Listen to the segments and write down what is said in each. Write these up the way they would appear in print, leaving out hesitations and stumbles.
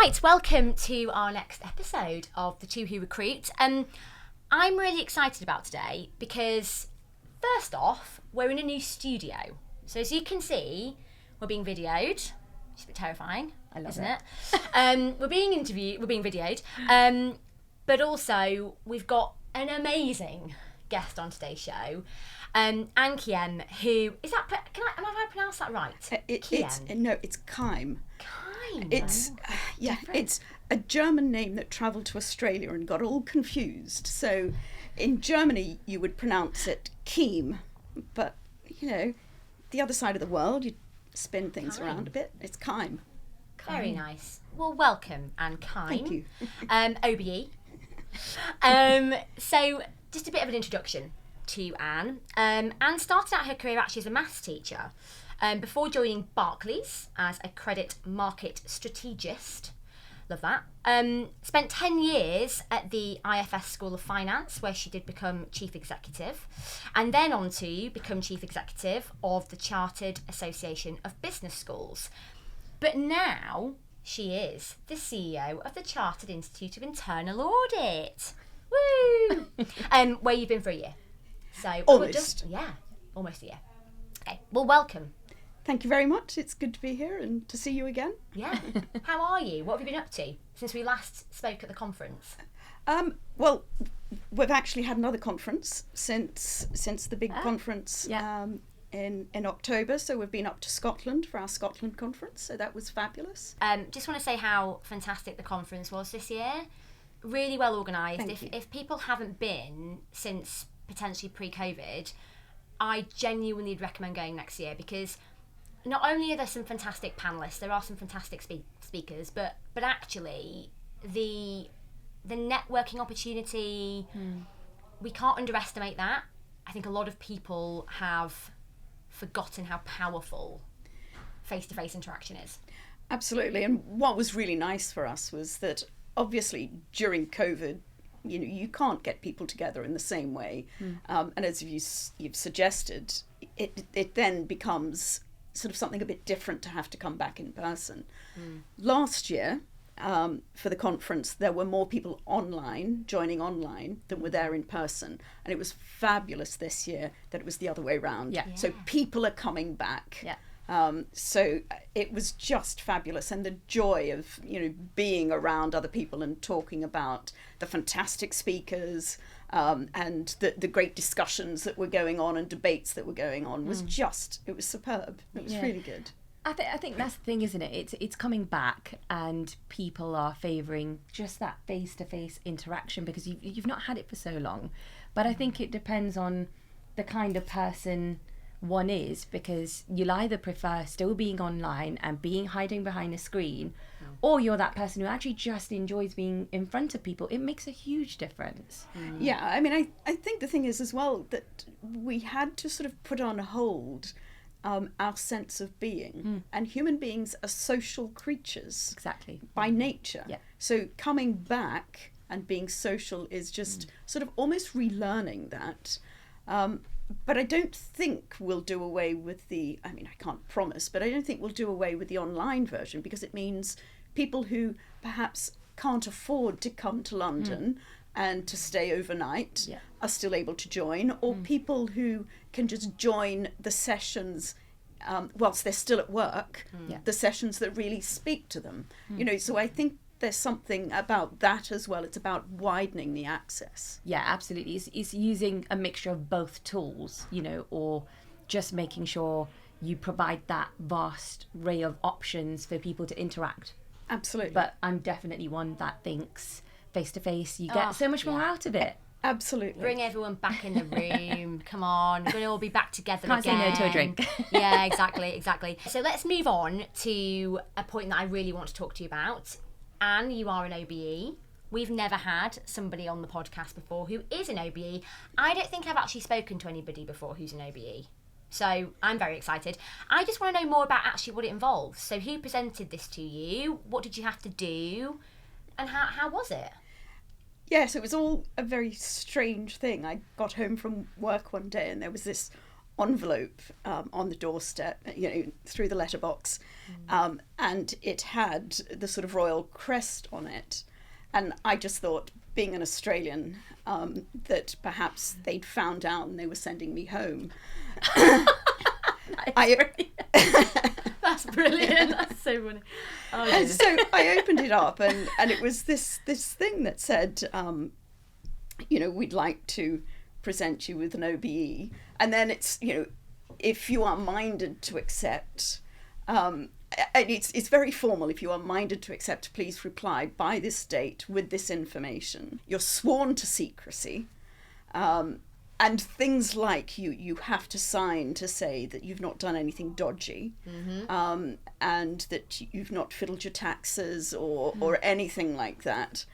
Right, welcome to our next episode of The Two Who Recruit. I'm really excited about today because, first off, we're in a new studio. So as you can see, we're being videoed. It's a bit terrifying, isn't it? We're being videoed. But also, we've got an amazing guest on today's show. Anne Kiem, who is that? Am I pronounced that right? It's Kiem. It's it's a German name that travelled to Australia and got all confused. So, in Germany, you would pronounce it Kiem, but the other side of the world, you spin things around a bit. It's Kiem. Very nice. Well, welcome, Anne Kiem. Thank you. OBE. So, just a bit of an introduction to Anne. Anne started out her career actually as a maths teacher before joining Barclays as a credit market strategist. Love that. Spent 10 years at the IFS School of Finance, where she did become chief executive, and then on to become chief executive of the Chartered Association of Business Schools. But now she is the CEO of the Chartered Institute of Internal Audit. Woo! Where you've been for a year. So almost a year. Okay, well, welcome. Thank you very much. It's good to be here and to see you again. Yeah. How are you? What have you been up to since we last spoke at the conference? Well, we've actually had another conference since the big conference in October. So we've been up to Scotland for our Scotland conference. So that was fabulous. Just want to say how fantastic the conference was this year. Really well organised. If people haven't been since potentially pre-COVID, I genuinely recommend going next year, because not only are there some fantastic panellists, there are some fantastic speakers, but actually the networking opportunity, we can't underestimate that. I think a lot of people have forgotten how powerful face-to-face interaction is. Absolutely. And what was really nice for us was that obviously during COVID, you can't get people together in the same way. And as you've suggested, it then becomes sort of something a bit different to have to come back in person. Last year, for the conference, there were more people joining online than were there in person. And it was fabulous this year that it was the other way around. Yeah. So people are coming back. Yeah. So it was just fabulous, and the joy of being around other people and talking about the fantastic speakers and the great discussions that were going on and debates that were going on was it was superb. It was really good. I think that's the thing, isn't it? It's coming back, and people are favouring just that face-to-face interaction because you've not had it for so long. But I think it depends on the kind of person one is, because you'll either prefer still being online and hiding behind a screen, or you're that person who actually just enjoys being in front of people. It makes a huge difference. Yeah, I mean, I think the thing is as well that we had to sort of put on hold our sense of being, and human beings are social creatures. Exactly. By nature. Yeah. So coming back and being social is just sort of almost relearning that. But I don't think we'll do away with I can't promise, but I don't think we'll do away with the online version, because it means people who perhaps can't afford to come to London and to stay overnight are still able to join, or people who can just join the sessions whilst they're still at work, the sessions that really speak to them. So I think there's something about that as well. It's about widening the access. Yeah, absolutely. It's using a mixture of both tools, or just making sure you provide that vast array of options for people to interact. Absolutely. But I'm definitely one that thinks face-to-face, you get so much more out of it. Absolutely. Bring everyone back in the room. Come on, we're going to all be back together Can't again. say no to a drink. Yeah, exactly. So let's move on to a point that I really want to talk to you about. Anne, you are an OBE. We've never had somebody on the podcast before who is an OBE. I don't think I've actually spoken to anybody before who's an OBE. So I'm very excited. I just want to know more about actually what it involves. So who presented this to you? What did you have to do? And how was it? Yes, it was all a very strange thing. I got home from work one day and there was this envelope on the doorstep, through the letterbox, and it had the sort of royal crest on it. And I just thought, being an Australian, that perhaps they'd found out and they were sending me home. That's brilliant. That's so funny. Oh, yeah. And so I opened it up, and it was this thing that said, we'd like to present you with an OBE. And then it's, if you are minded to accept, and it's very formal, if you are minded to accept, please reply by this date with this information. You're sworn to secrecy. And things like you have to sign to say that you've not done anything dodgy, and that you've not fiddled your taxes or anything like that.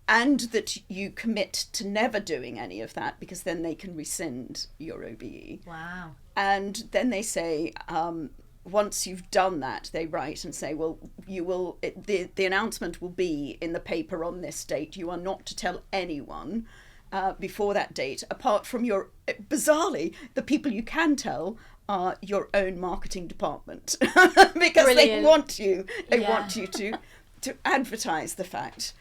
And that you commit to never doing any of that, because then they can rescind your OBE. Wow. And then they say, once you've done that, they write and say, well, the announcement will be in the paper on this date. You are not to tell anyone before that date, apart from bizarrely, the people you can tell are your own marketing department, because Brilliant. they want you to advertise the fact.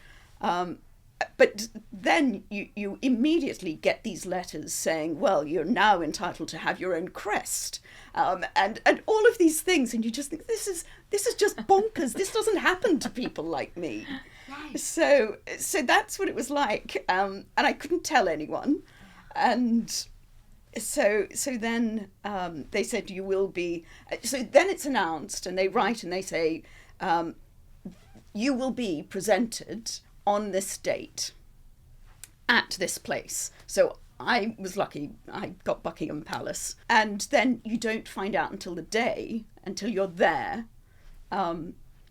But then you immediately get these letters saying, well, you're now entitled to have your own crest, and all of these things, and you just think, this is just bonkers. This doesn't happen to people like me. Right. So that's what it was like, and I couldn't tell anyone, and so then they said you will be. So then it's announced, and they write and they say, you will be presented on this date at this place. So I was lucky, I got Buckingham Palace, and then you don't find out until you're there,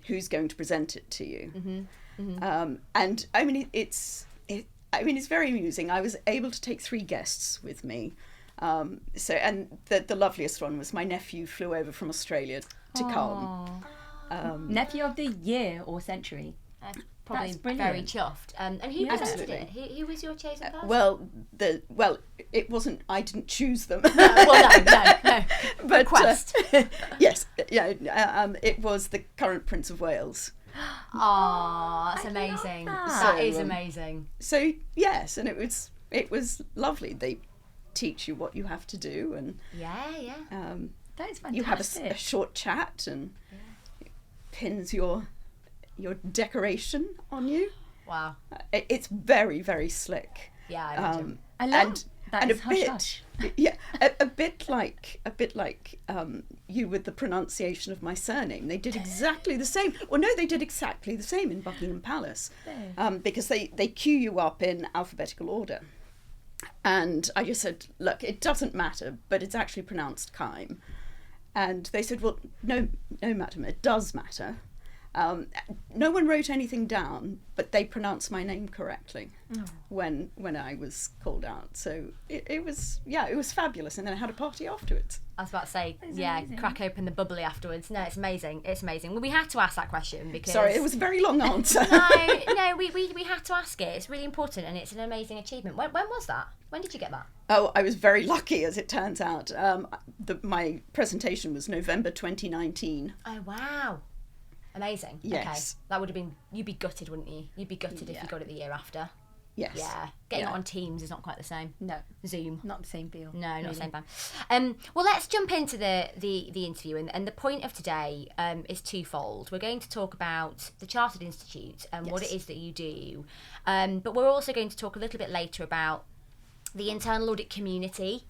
who's going to present it to you. Mm-hmm. Mm-hmm. And I mean, it's very amusing. I was able to take 3 guests with me. And the loveliest one was my nephew flew over from Australia to come. Nephew of the year or century. Probably very chuffed. And who presented it? Who was your chosen person? Well, it wasn't. I didn't choose them. No. But Request. Yes, yeah. It was the current Prince of Wales. Oh, that's amazing. That is amazing. So yes, and it was lovely. They teach you what you have to do, and yeah. That is fantastic. You have a short chat, and pins your decoration on you. Wow. It's very, very slick. Yeah, I imagine. I love that. And is hush. Yeah, a bit like you with the pronunciation of my surname. They did exactly the same. Well, no, they did exactly the same in Buckingham Palace, because they queue you up in alphabetical order. And I just said, look, it doesn't matter, but it's actually pronounced Kiem. And they said, well, no, madam, it does matter. No one wrote anything down, but they pronounced my name correctly when I was called out. So it was fabulous. And then I had a party afterwards. I was about to say, amazing. Crack open the bubbly afterwards. No, it's amazing. It's amazing. Well, we had to ask that question because... Sorry, it was a very long answer. No, we had to ask it. It's really important and it's an amazing achievement. When was that? When did you get that? Oh, I was very lucky, as it turns out. My presentation was November 2019. Oh, wow. Amazing. Yes. Okay. That would have been... You'd be gutted, wouldn't you? You'd be gutted if you got it the year after. Yes. Yeah. Getting it on Teams is not quite the same. No. Zoom. Not the same feel. No, not the same band. Well, let's jump into the interview. And the point of today is twofold. We're going to talk about the Chartered Institute and what it is that you do. But we're also going to talk a little bit later about the internal audit community,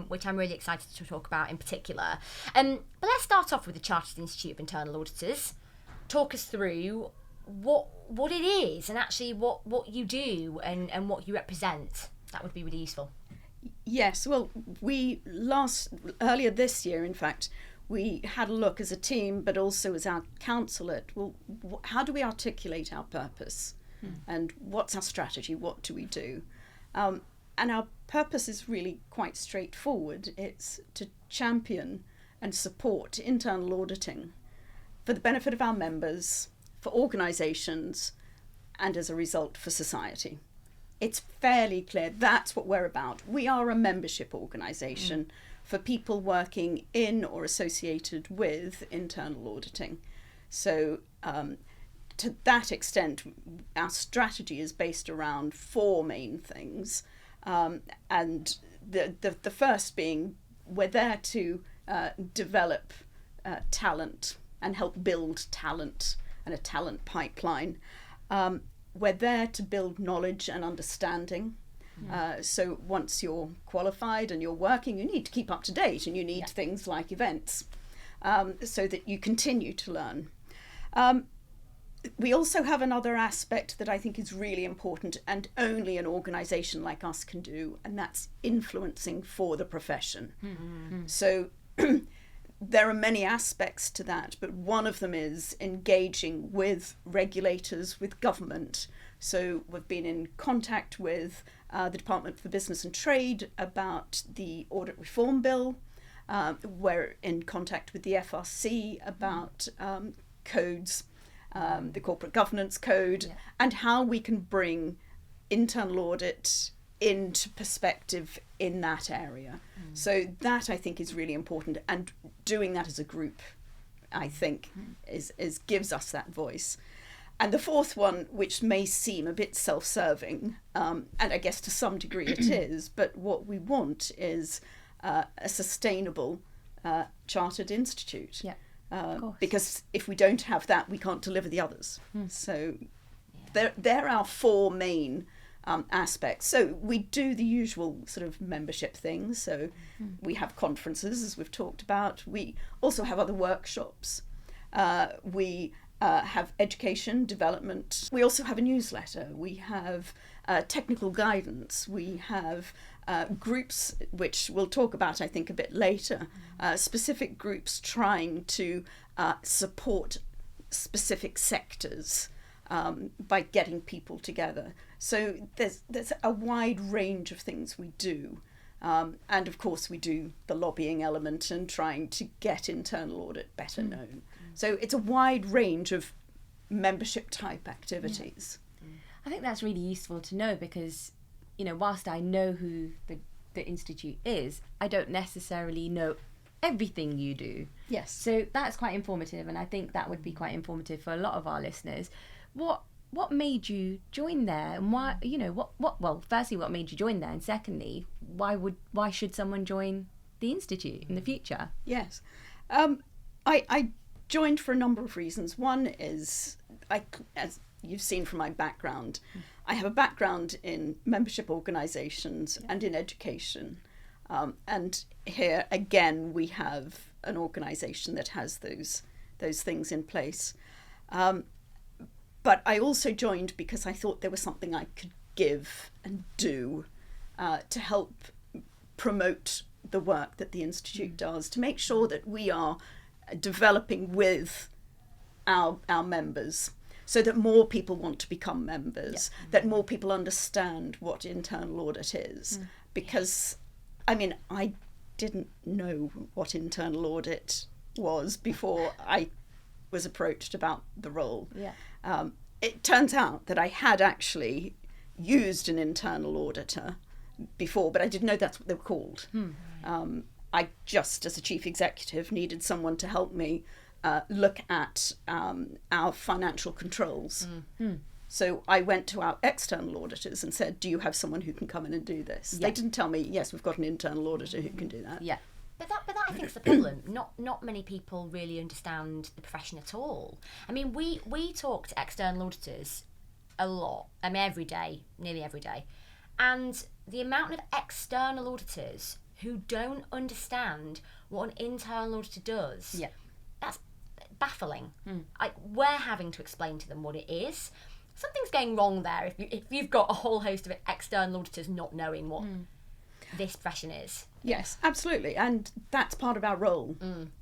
which I'm really excited to talk about in particular. But let's start off with the Chartered Institute of Internal Auditors. Talk us through what it is and actually what you do and what you represent. That would be really useful. Yes, well, earlier this year, in fact, we had a look as a team, but also as our council at, well, how do we articulate our purpose? And what's our strategy? What do we do? And our purpose is really quite straightforward. It's to champion and support internal auditing for the benefit of our members, for organisations, and as a result, for society. it's fairly clear that's what we're about. We are a membership organisation for people working in or associated with internal auditing. So to that extent, our strategy is based around 4 main things. And the first being, we're there to develop talent and help build talent and a talent pipeline. We're there to build knowledge and understanding. So once you're qualified and you're working, you need to keep up to date, and you need things like events so that you continue to learn. We also have another aspect that I think is really important and only an organisation like us can do, and that's influencing for the profession. So there are many aspects to that, but one of them is engaging with regulators, with government. So we've been in contact with the Department for Business and Trade about the Audit Reform Bill. We're in contact with the FRC about codes, the Corporate Governance Code, and how we can bring internal audit into perspective in that area. So that, I think, is really important, and doing that as a group, I think, is gives us that voice. And the fourth one, which may seem a bit self-serving, and I guess to some degree it is, but what we want is a sustainable chartered institute. Because if we don't have that, we can't deliver the others. So there are 4 main aspects. So we do the usual sort of membership things. So we have conferences, as we've talked about. We also have other workshops. We have education, development. We also have a newsletter. We have technical guidance. We have groups, which we'll talk about, I think, a bit later, specific groups trying to support specific sectors by getting people together. So there's a wide range of things we do. And of course we do the lobbying element and trying to get internal audit better known. So it's a wide range of membership type activities. I think that's really useful to know because, you know, whilst I know who the Institute is, I don't necessarily know everything you do. Yes. So that's quite informative, and I think that would be quite informative for a lot of our listeners. What made you join there, and why, you know, well, firstly, what made you join there, and secondly, why should someone join the Institute in the future? Yes. I joined for a number of reasons. One is, as you've seen from my background, I have a background in membership organisations and in education. And here, again, we have an organisation that has those things in place. But I also joined because I thought there was something I could give and do to help promote the work that the Institute does, to make sure that we are developing with our members so that more people want to become members, that more people understand what internal audit is. Because, I mean, I didn't know what internal audit was before I was approached about the role. It turns out that I had actually used an internal auditor before, but I didn't know that's what they were called. I just, as a chief executive, needed someone to help me look at our financial controls. So I went to our external auditors and said, do you have someone who can come in and do this? They didn't tell me, yes, we've got an internal auditor who can do that. But that I think is the problem. Not many people really understand the profession at all. I mean, we talk to external auditors a lot. I mean, every day, nearly every day. And the amount of external auditors who don't understand what an internal auditor does, that's baffling. We're having to explain to them what it is. Something's going wrong there if you've got a whole host of external auditors not knowing what this profession is. Yes, absolutely. And that's part of our role,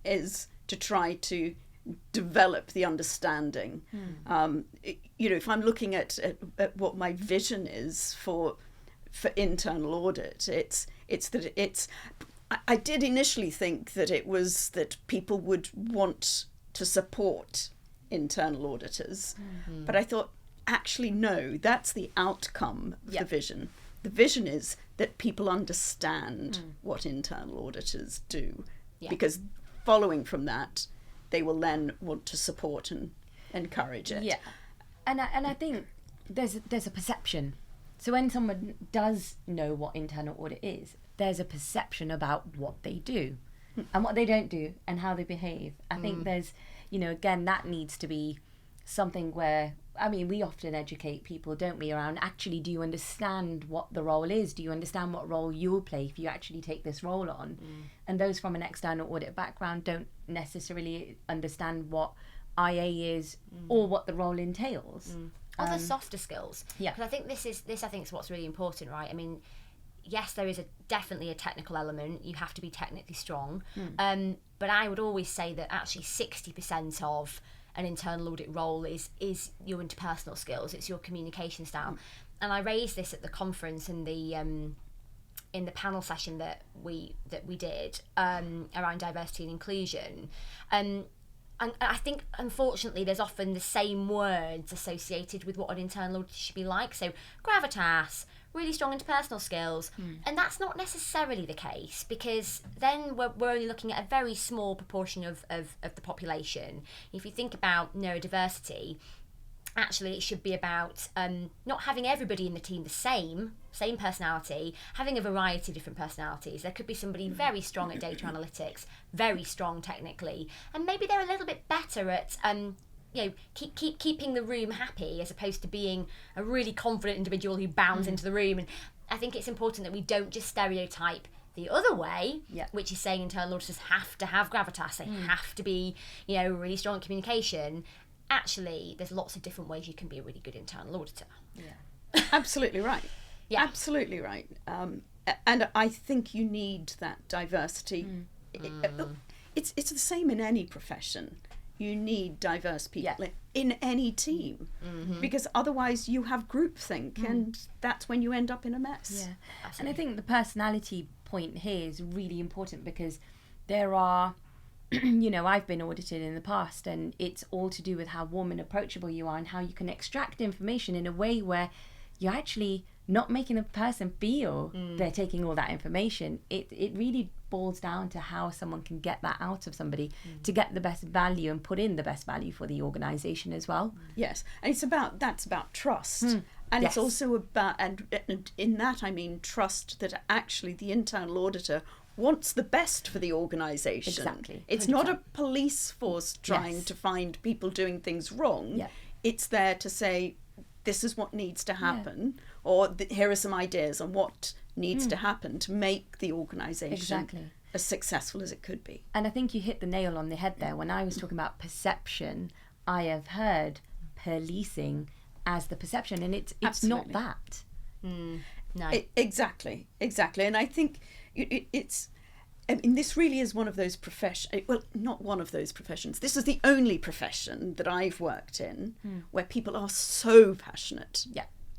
is to try to develop the understanding. You know, if I'm looking at what my vision is for internal audit, I did initially think that it was that people would want to support internal auditors, but I thought, actually no, that's the outcome of Yep. the vision. The vision is that people understand what internal auditors do, Yeah. because following from that, they will then want to support and encourage it. Yeah, and I think there's a perception. So when someone does know what internal audit is, there's a perception about what they do and what they don't do and how they behave. I think there's, again, that needs to be something where, I mean, we often educate people, don't we, around actually, do you understand what the role is? Do you understand what role you'll play if you actually take this role on? And those from an external audit background don't necessarily understand what IA is or what the role entails. Other softer skills. Yeah. Because I think this I think is what's really important, right? I mean, yes, there is definitely a technical element. You have to be technically strong. But I would always say that actually 60% of an internal audit role is your interpersonal skills. It's your communication style. And I raised this at the conference in the panel session that we did around diversity and inclusion. And I think, unfortunately, there's often the same words associated with what an internal audit should be like. So, gravitas, really strong interpersonal skills. And that's not necessarily the case, because then we're only looking at a very small proportion of the population. If you think about neurodiversity, actually it should be about not having everybody in the team the same personality, having a variety of different personalities. There could be somebody very strong at data analytics, very strong technically, and maybe they're a little bit better at keeping the room happy, as opposed to being a really confident individual who bounds into the room. And I think it's important that we don't just stereotype the other way, which is saying internal auditors have to have gravitas, they have to be really strong at communication. Actually, there's lots of different ways you can be a really good internal auditor. Absolutely right. Yeah. Absolutely right. And I think you need that diversity. It's the same in any profession. You need diverse people in any team, because otherwise you have groupthink, and that's when you end up in a mess. Yeah, and I think the personality point here is really important, because there are, I've been audited in the past, and it's all to do with how warm and approachable you are and how you can extract information in a way where you're actually not making the person feel they're taking all that information. It really boils down to how someone can get that out of somebody to get the best value and put in the best value for the organisation as well. Yes, and that's about trust. And it's also about, and in that I mean trust that actually the internal auditor wants the best for the organisation. Exactly. It's 100%. not a police force trying to find people doing things wrong. Yeah. It's there to say, this is what needs to happen, or here are some ideas on what needs to happen to make the organisation as successful as it could be. And I think you hit the nail on the head there. When I was talking about perception, I have heard policing as the perception, and it's not that. No. Exactly. And I think this really is one of those not one of those professions. This is the only profession that I've worked in where people are so passionate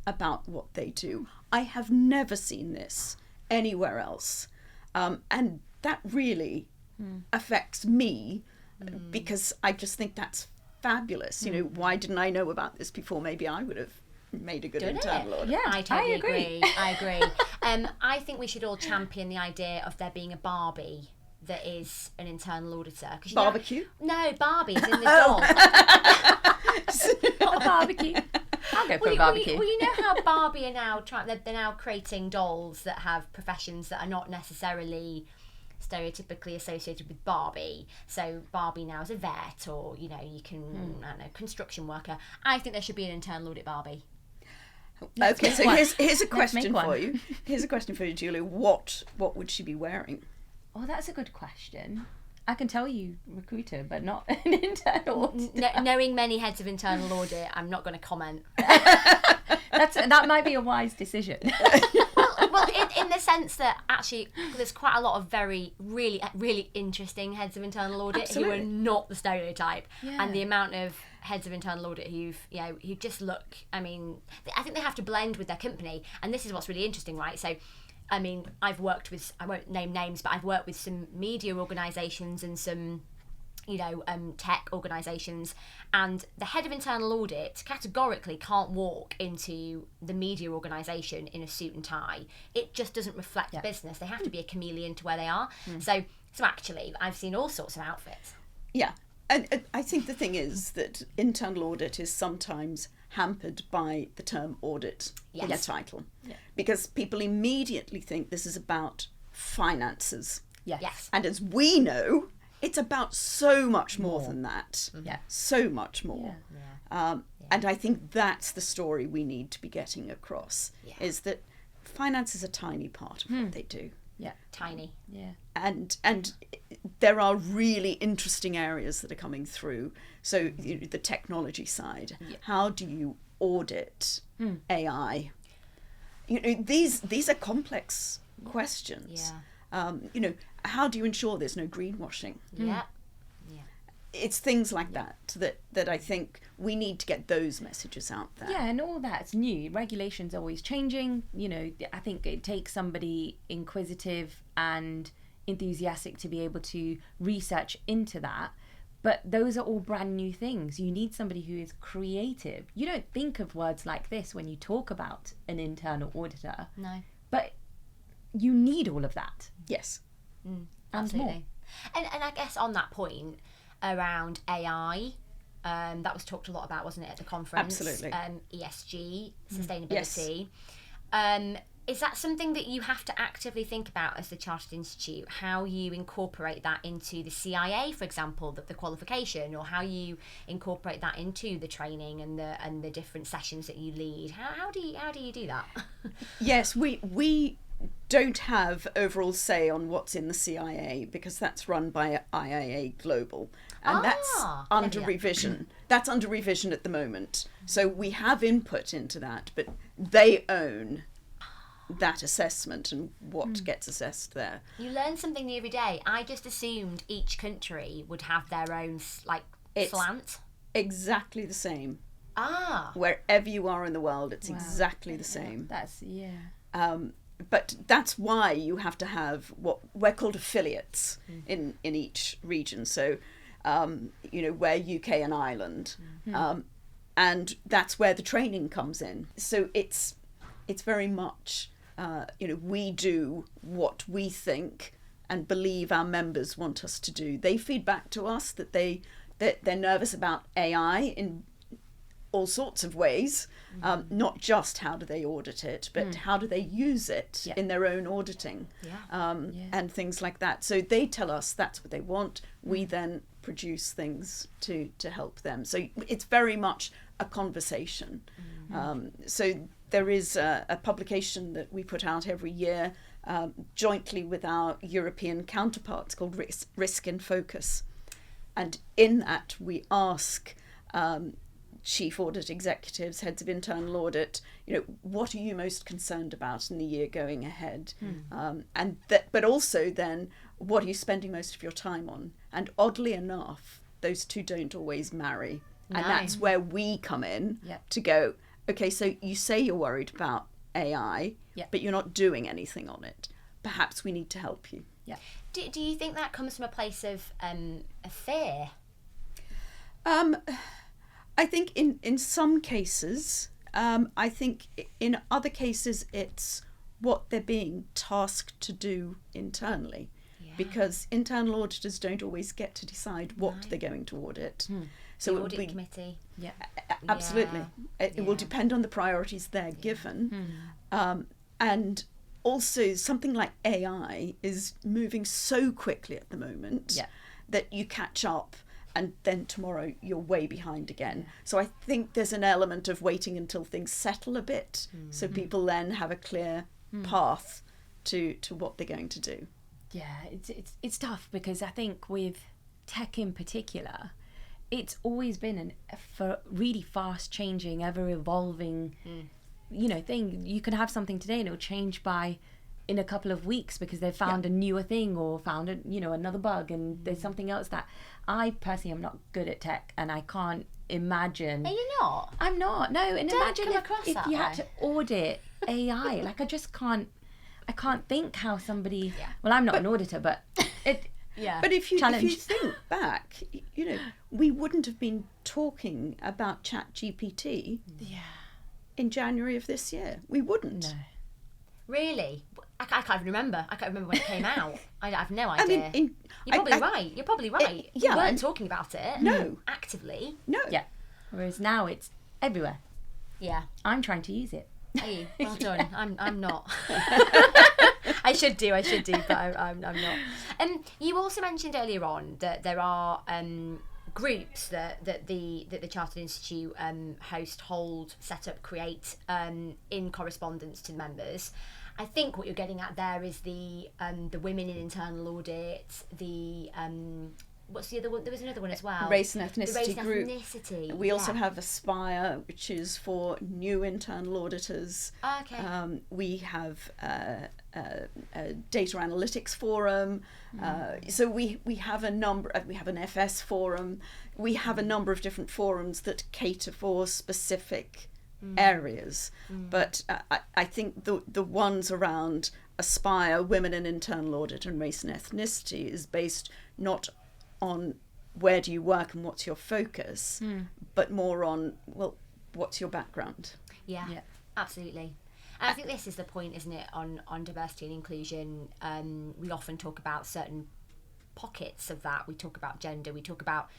about what they do. I have never seen this anywhere else. And that really affects me, because I just think that's fabulous. Why didn't I know about this before? Maybe I would have made a good internal audit. Yeah, I totally agree. I agree. I think we should all champion the idea of there being a Barbie that is an internal auditor. Barbecue? No, Barbie is in the doll. Not a barbecue. I'll go for a barbecue. Well, you know how Barbie are now they're now creating dolls that have professions that are not necessarily stereotypically associated with Barbie. So Barbie now is a vet, or you can I don't know, construction worker. I think there should be an internal audit Barbie. Okay, so here's a question for you. Here's a question for you, Julia. What would she be wearing? Oh, that's a good question. I can tell you recruiter, but not an internal audit. Knowing many heads of internal audit, I'm not going to comment. That might be a wise decision. Well, in the sense that actually there's quite a lot of very, really, really interesting heads of internal audit who are not the stereotype, and the amount of heads of internal audit who just look. I mean, I think they have to blend with their company, and this is what's really interesting, right? So, I mean, I've worked with, I won't name names, but I've worked with some media organisations and some tech organisations, and the head of internal audit categorically can't walk into the media organisation in a suit and tie. It just doesn't reflect the business. They have to be a chameleon to where they are. So actually, I've seen all sorts of outfits. Yeah. And I think the thing is that internal audit is sometimes hampered by the term audit in the title. Yeah. Because people immediately think this is about finances. Yes. And as we know, it's about so much more than that. Yeah. So much more. Yeah. And I think that's the story we need to be getting across, is that finance is a tiny part of what they do. Yeah. Tiny. Yeah. And there are really interesting areas that are coming through. So the technology side, how do you audit AI? These are complex questions. Yeah. How do you ensure there's no greenwashing? Yeah. It's things like that I think we need to get those messages out there. Yeah, and all that's new. Regulation's always changing. I think it takes somebody inquisitive and enthusiastic to be able to research into that. But those are all brand new things. You need somebody who is creative. You don't think of words like this when you talk about an internal auditor. No. But you need all of that. Yes. Absolutely. And I guess on that point around AI, that was talked a lot about, wasn't it, at the conference? Absolutely. ESG, sustainability. Is that something that you have to actively think about as the Chartered Institute, how you incorporate that into the CIA, for example, the qualification, or how you incorporate that into the training and the different sessions that you lead? How do you do that? Yes, we don't have overall say on what's in the CIA because that's run by IIA Global, and that's under revision. That's under revision at the moment. So we have input into that, but they own that assessment and what gets assessed there. You learn something new every day. I just assumed each country would have their own slant. Exactly the same. Wherever you are in the world, it's exactly the same. But that's why you have to have what we're called affiliates in each region. So, we're UK and Ireland, and that's where the training comes in. So it's very much, we do what we think and believe our members want us to do. They feed back to us that they're nervous about AI in all sorts of ways, not just how do they audit it, but how do they use it in their own auditing, and things like that. So they tell us that's what they want. We then produce things to help them. So it's very much a conversation. So there is a publication that we put out every year jointly with our European counterparts called Risk in Focus. And in that we ask chief audit executives, heads of internal audit, what are you most concerned about in the year going ahead? But also then, what are you spending most of your time on? And oddly enough, those two don't always marry. No. And that's where we come in to go, okay, so you say you're worried about AI, but you're not doing anything on it. Perhaps we need to help you. Yeah. Do you think that comes from a place of a fear? I think in some cases, I think in other cases it's what they're being tasked to do internally, because internal auditors don't always get to decide what they're going to audit. So the audit committee. Yeah, absolutely. It will depend on the priorities they're given, and also something like AI is moving so quickly at the moment that you catch up. And then tomorrow you're way behind again. So I think there's an element of waiting until things settle a bit, so people then have a clear path to what they're going to do. Yeah, it's tough because I think with tech in particular, it's always been a really fast changing, ever evolving, thing. You can have something today and it'll change in a couple of weeks because they've found a newer thing or found another bug, and there's something else that I personally am not good at tech, and I can't imagine. Are you not? I'm not. No, and Don't imagine if you had way. to audit AI. Like I just can't. I can't think how somebody. Well, I'm not an auditor, but Yeah. But if you Challenge. think back, we wouldn't have been talking about ChatGPT in January of this year. We wouldn't. No. Really? I can't even remember. I can't remember when it came out. I have no idea. I mean, You're probably right. You're probably right. yeah, We weren't talking about it. No. Actively. no. Yeah. Whereas now it's everywhere. Yeah. I'm trying to use it. Are you? Well done. I'm not. I should do, but I'm not. You also mentioned earlier on that there are groups that the Chartered Institute host, hold, set up, create in correspondence to members. I think what you're getting at there is the women in internal audit, the what's the other one? There was another one as well. Race and ethnicity the race group. and ethnicity. We also have Aspire, which is for new internal auditors. Okay. We have a data analytics forum. So we have a number. We have an FS forum. We have a number of different forums that cater for specific areas. But I think the ones around Aspire, women in internal audit, and race and ethnicity is based not on where do you work and what's your focus, but more on, well, what's your background? Yeah. Absolutely. And I think this is the point, isn't it, on diversity and inclusion. We often talk about certain pockets of that. We talk about gender, we talk about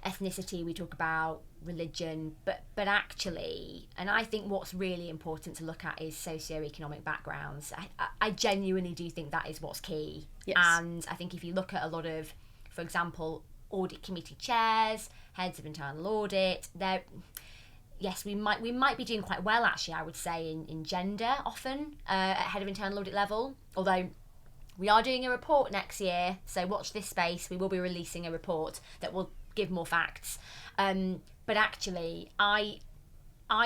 ethnicity, we talk about religion, but actually, and I think what's really important to look at is socioeconomic backgrounds. I genuinely do think that is what's key. Yes. And I think if you look at a lot of, for example, audit committee chairs, heads of internal audit, yes, we might be doing quite well, actually, I would say, in gender often at head of internal audit level, although we are doing a report next year, so watch this space. We will be releasing a report that will give more facts, but actually I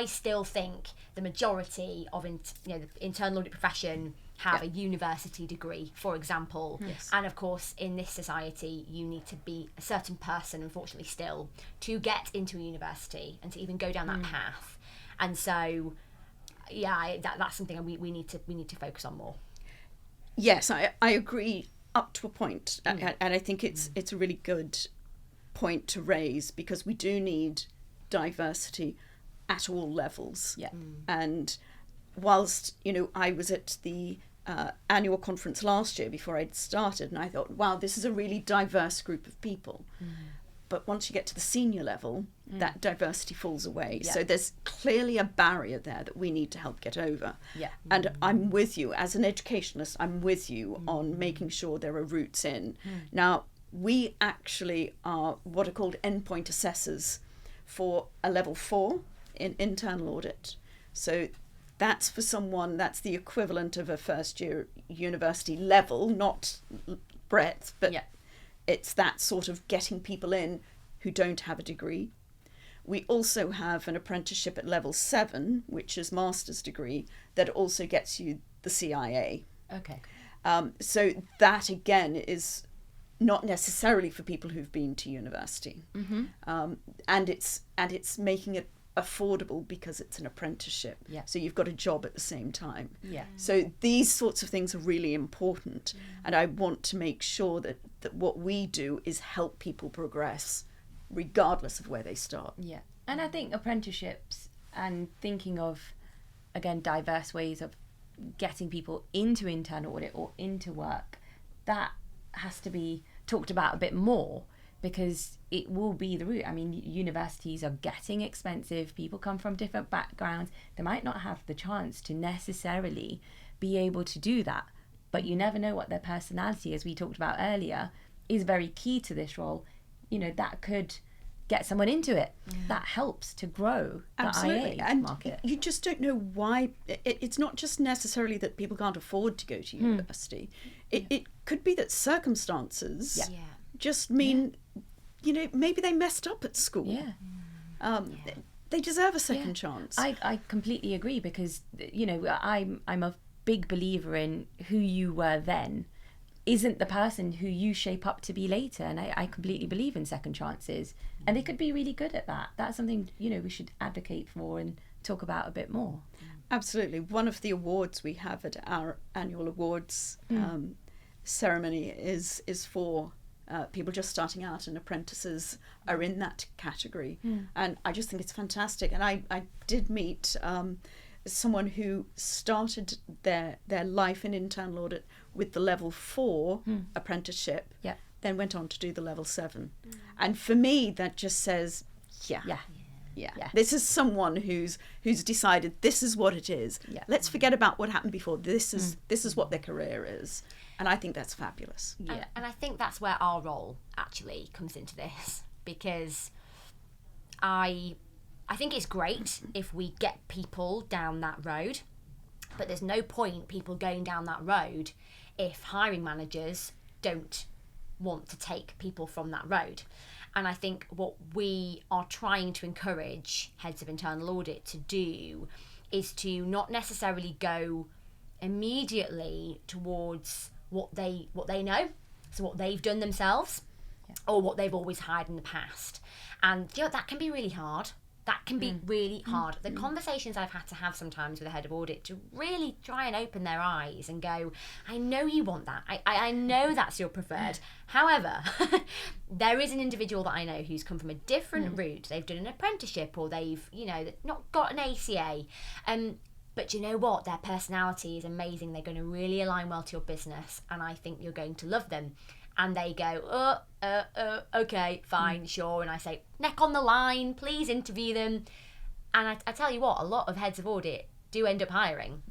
still think the majority of the internal audit profession have a university degree, for example. Yes. And of course, in this society, you need to be a certain person, unfortunately, still to get into a university and to even go down that path. And so, yeah, that's something we need to focus on more. Yes, I agree up to a point, and I think it's a really good point to raise, because we do need diversity at all levels. Yeah. And whilst I was at the annual conference last year before I'd started, and I thought, wow, this is a really diverse group of people. But once you get to the senior level, that diversity falls away. Yeah. So there's clearly a barrier there that we need to help get over. Yeah. And I'm with you as an educationalist. I'm with you on making sure there are routes in. Now, we actually are what are called endpoint assessors for a level 4 in internal audit. So that's for someone, that's the equivalent of a first year university level, not breadth, but it's that sort of getting people in who don't have a degree. We also have an apprenticeship at level 7, which is master's degree, that also gets you the CIA. Okay. So that again is not necessarily for people who've been to university, and it's making it affordable because it's an apprenticeship. Yeah. So you've got a job at the same time. Yeah. So these sorts of things are really important, and I want to make sure that what we do is help people progress, regardless of where they start. Yeah. And I think apprenticeships and thinking of, again, diverse ways of getting people into internal audit or into work, that has to be talked about a bit more, because it will be the route. I mean, universities are getting expensive. People come from different backgrounds. They might not have the chance to necessarily be able to do that, but you never know what their personality, as we talked about earlier, is very key to this role. That could get someone into it. That helps to grow the Absolutely. IA And market. you just don't know why. It's not just necessarily that people can't afford to go to university. It could be that circumstances just mean, maybe they messed up at school. Yeah. They deserve a second chance. I completely agree, because I'm a big believer in who you were then isn't the person who you shape up to be later, and I completely believe in second chances, and they could be really good at that. That's something we should advocate for and talk about a bit more. Absolutely. One of the awards we have at our annual awards ceremony is for people just starting out, and apprentices are in that category. And I just think it's fantastic. And I did meet someone who started their life in internal audit with the level 4 apprenticeship, then went on to do the level 7. And for me, that just says, yeah. This is someone who's decided this is what it is. Let's forget about what happened before. This is what their career is. And I think that's fabulous. And I think that's where our role actually comes into this, because I think it's great if we get people down that road, but there's no point people going down that road if hiring managers don't want to take people from that road. And I think what we are trying to encourage heads of internal audit to do is to not necessarily go immediately towards what they know, so what they've done themselves, or what they've always hired in the past. And that can be really hard. That can be really hard. The conversations I've had to have sometimes with a head of audit to really try and open their eyes and go, I know you want that. I know that's your preferred. However, there is an individual that I know who's come from a different route. They've done an apprenticeship, or they've, not got an ACA. But you know what? Their personality is amazing. They're going to really align well to your business, and I think you're going to love them. And they go, okay, fine, sure. And I say, neck on the line, please interview them. And I tell you what, a lot of heads of audit do end up hiring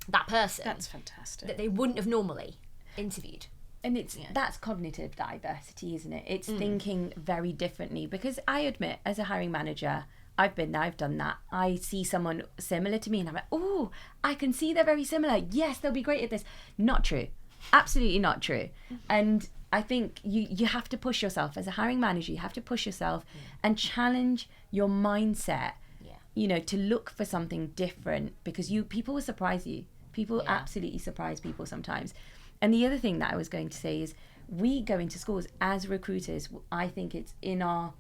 that person. That's fantastic. That they wouldn't have normally interviewed. And that's cognitive diversity, isn't it? It's thinking very differently. Because I admit, as a hiring manager, I've been there, I've done that. I see someone similar to me and I'm like, oh, I can see they're very similar. Yes, they'll be great at this. Not true. Absolutely not true. And I think you have to push yourself as a hiring manager. You have to push yourself and challenge your mindset, to look for something different, because people will surprise you. People absolutely surprise people sometimes. And the other thing that I was going to say is, we go into schools as recruiters. I think it's in our,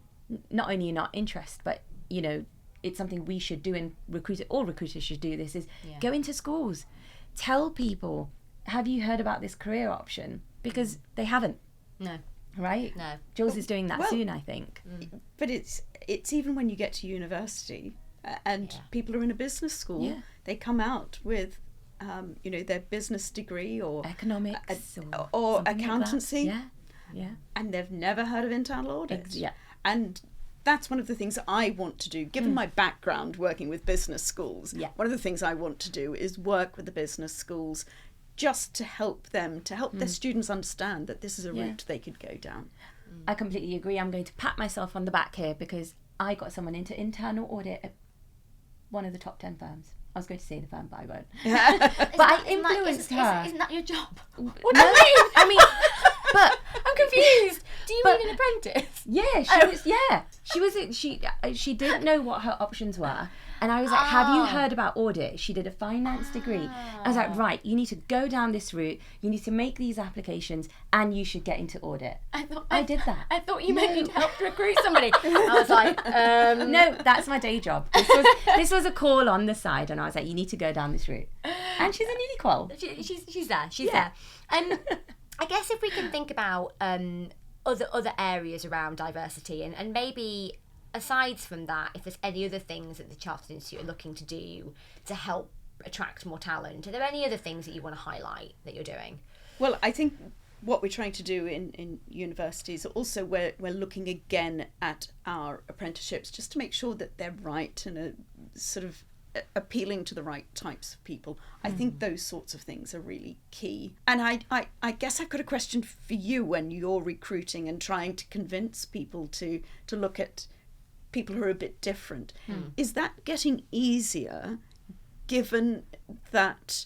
not only in our interest, but, it's something we should do, and all recruiters should do this, is go into schools. Tell people, have you heard about this career option? Because they haven't. No. Right? No. Jules is doing that soon, I think. But it's even when you get to university and people are in a business school, they come out with, their business degree or economics or accountancy. Like yeah. And they've never heard of internal audit. Yeah. And that's one of the things I want to do, given my background working with business schools. One of the things I want to do is work with the business schools, just to help them, to help their students understand that this is a route they could go down. I completely agree. I'm going to pat myself on the back here, because I got someone into internal audit at one of the top 10 firms. I was going to say the firm, but I won't. But I influenced her. Isn't that your job? What do you mean? I mean, but I'm confused. Do you mean an apprentice? Yeah, she didn't know what her options were. And I was like, have you heard about audit? She did a finance degree. I was like, right, you need to go down this route. You need to make these applications, and you should get into audit. I did that. I thought you meant you'd helped recruit somebody. I was like, no, that's my day job. This was a call on the side, and I was like, you need to go down this route. And she's a newly qual. She's there. She's there. I guess if we can think about other areas around diversity, and maybe, aside from that, if there's any other things that the Chartered Institute are looking to do to help attract more talent, are there any other things that you want to highlight that you're doing? Well, I think what we're trying to do in universities, also we're looking again at our apprenticeships, just to make sure that they're right and sort of appealing to the right types of people. I think those sorts of things are really key. And I guess I've got a question for you when you're recruiting and trying to convince people to look at people who are a bit different. Is that getting easier, given that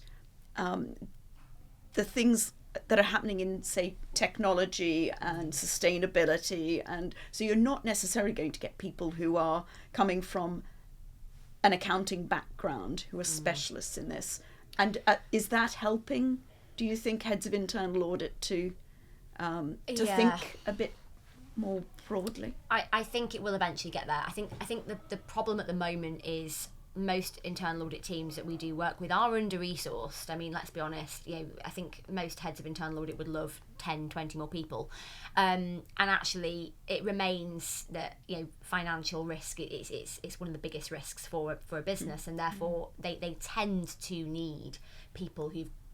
the things that are happening in, say, technology and sustainability, and so you're not necessarily going to get people who are coming from an accounting background who are specialists in this, and is that helping, do you think, heads of internal audit to think a bit more broadly? I think it will eventually get there. I think the problem at the moment is most internal audit teams that we do work with are under-resourced. I mean, let's be honest, I think most heads of internal audit would love 10, 20 more people. And actually, it remains that, financial risk, it's one of the biggest risks for a business, and therefore they tend to need people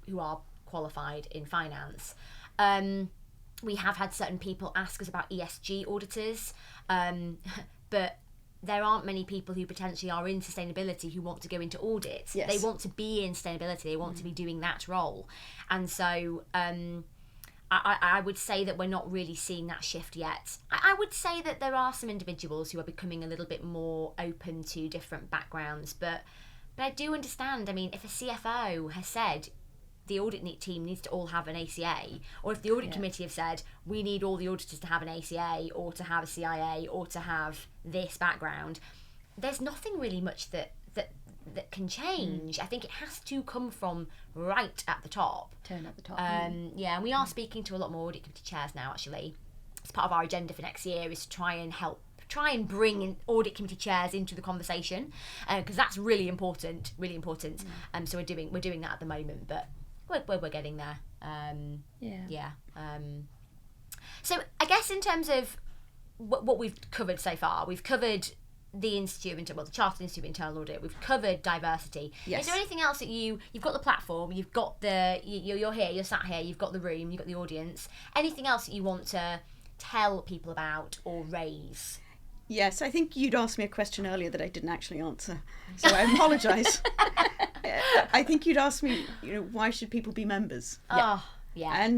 who are qualified in finance. We have had certain people ask us about ESG auditors, but there aren't many people who potentially are in sustainability who want to go into audit. Yes. They want to be in sustainability. They want to be doing that role. And so I would say that we're not really seeing that shift yet. I would say that there are some individuals who are becoming a little bit more open to different backgrounds. But I do understand. I mean, if a CFO has said the audit team needs to all have an ACA, or if the audit committee have said we need all the auditors to have an ACA or to have a CIA or to have this background, there's nothing really much that can change. I think it has to come from right at the top. Turn at the top. And we are speaking to a lot more audit committee chairs now, actually. It's part of our agenda for next year is to try and bring in audit committee chairs into the conversation, because that's really important. So we're doing that at the moment, but we're getting there. So I guess in terms of what we've covered so far, we've covered the the Chartered Institute of Internal Audit. We've covered diversity. Yes. Is there anything else that you've got the platform, you've got you're here, you're sat here, you've got the room, you've got the audience. Anything else that you want to tell people about or raise? Yes, I think you'd asked me a question earlier that I didn't actually answer, so I apologise. I think you'd asked me, why should people be members? Oh, yeah.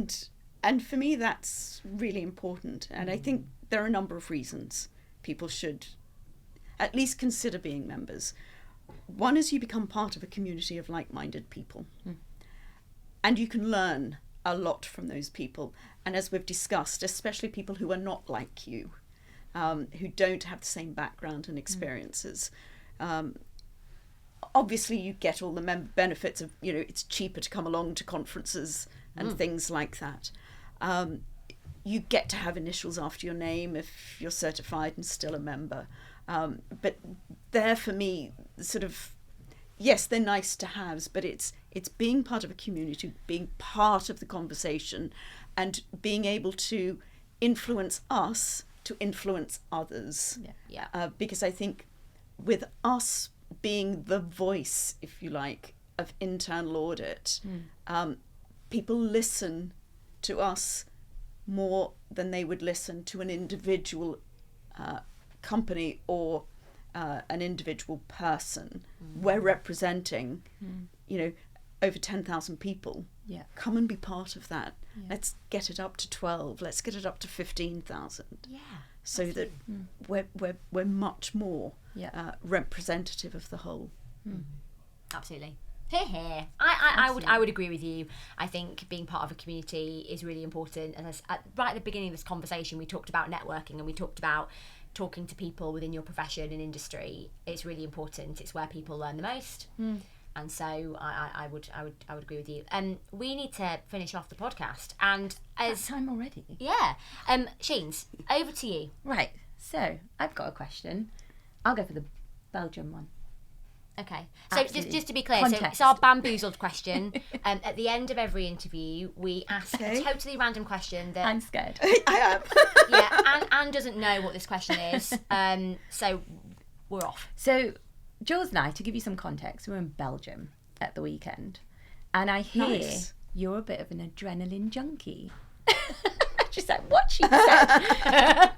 And for me, that's really important. And I think there are a number of reasons people should at least consider being members. One is you become part of a community of like-minded people. And you can learn a lot from those people. And as we've discussed, especially people who are not like you, who don't have the same background and experiences. Obviously, you get all the benefits of, it's cheaper to come along to conferences and things like that. You get to have initials after your name if you're certified and still a member. But there, for me, sort of, yes, they're nice to haves, but it's being part of a community, being part of the conversation, and being able to influence us to influence others. Because I think with us being the voice, if you like, of internal audit, people listen to us more than they would listen to an individual company or an individual person. We're representing, over 10,000 people. Come and be part of that. Let's get it up to 12. Let's get it up to 15,000. So that we're much more representative of the whole. Absolutely. Here. I would agree with you. I think being part of a community is really important. And right at the beginning of this conversation, we talked about networking and we talked about talking to people within your profession and industry. It's really important. It's where people learn the most. And so I would agree with you. We need to finish off the podcast. And That's time already. Yeah. Sheens, over to you. Right. So I've got a question. I'll go for the Belgium one. Okay. So Absolutely. just to be clear, so Context. it's our bamboozled question. At the end of every interview, we ask a totally random question that I'm scared. I am. Anne doesn't know what this question is. So we're off. So Jules and I, to give you some context, we were in Belgium at the weekend, and I hear you're a bit of an adrenaline junkie. She's like, what she said?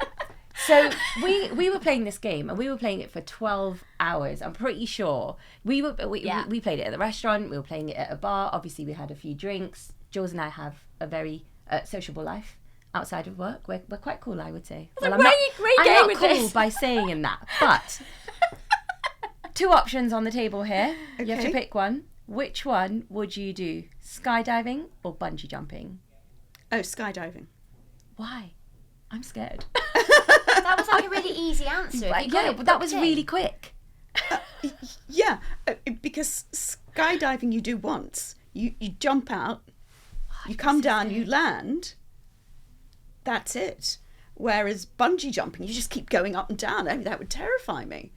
So we were playing this game, and we were playing it for 12 hours. I'm pretty sure we played it at the restaurant. We were playing it at a bar. Obviously, we had a few drinks. Jules and I have a very sociable life outside of work. We're quite cool, I would say. I'm not cool by saying that, but two options on the table here. You have to pick one. Which one would you do? Skydiving or bungee jumping? Oh, skydiving. Why? I'm scared. That was like a really easy answer. But that was really quick. Because skydiving you do once. You jump out, you come down, you land. That's it. Whereas bungee jumping, you just keep going up and down. I mean, that would terrify me.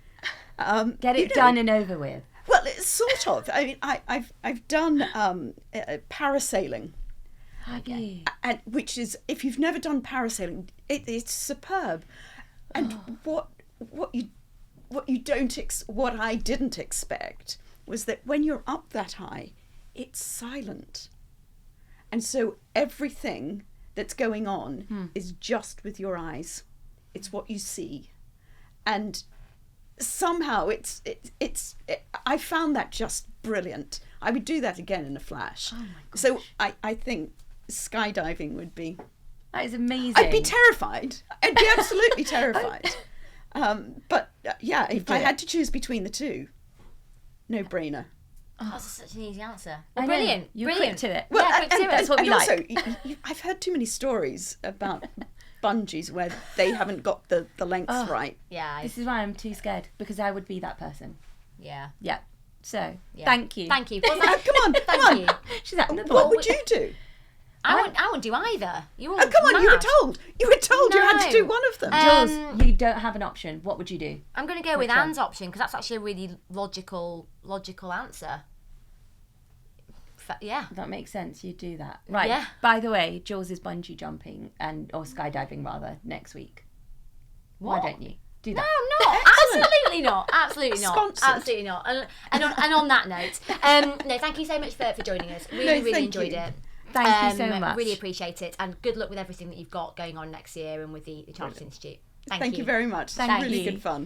Get it you know, done and over with. Well, it's sort of. I mean, I've done parasailing. Okay. And which is, if you've never done parasailing, it's superb. And what I didn't expect was that when you're up that high, it's silent, and so everything that's going on is just with your eyes. It's what you see, and somehow I found that just brilliant. I would do that again in a flash. Oh my gosh. So I think skydiving would be. That is amazing. I'd be terrified. I'd be absolutely terrified. But yeah, if I had to choose between the two, no brainer. That's such an easy answer. I know. Brilliant. You're Brilliant. quick to it. Well, quick to it. That's what we like. Also, I've heard too many stories about bungees where they haven't got the length right. Yeah. This is why I'm too scared, because I would be that person. Yeah. Yeah. So, Yeah. thank you. Thank you. Well, Come on, come Thank on. you. She's at another What one. would you do? I wouldn't do either. You all Oh, come on, you were mad. told. You were told you had to No. do one of them. Jules, you don't have an option. What would you do? I'm going to go with Which one? Anne's option because that's actually a really logical answer. Yeah. That makes sense. You do that. Right. Yeah. By the way, Jules is bungee jumping or skydiving rather next week. What? Why don't you do No, that? I'm not. Excellent. Absolutely not. Absolutely not. Sponsored. Absolutely not. And on that note, no, thank you so much for joining us. Really thank enjoyed you. it. Thank you so much. Really appreciate it, and good luck with everything that you've got going on next year and with the Chartered Institute. Thank you very much. It's Thank really you. good fun.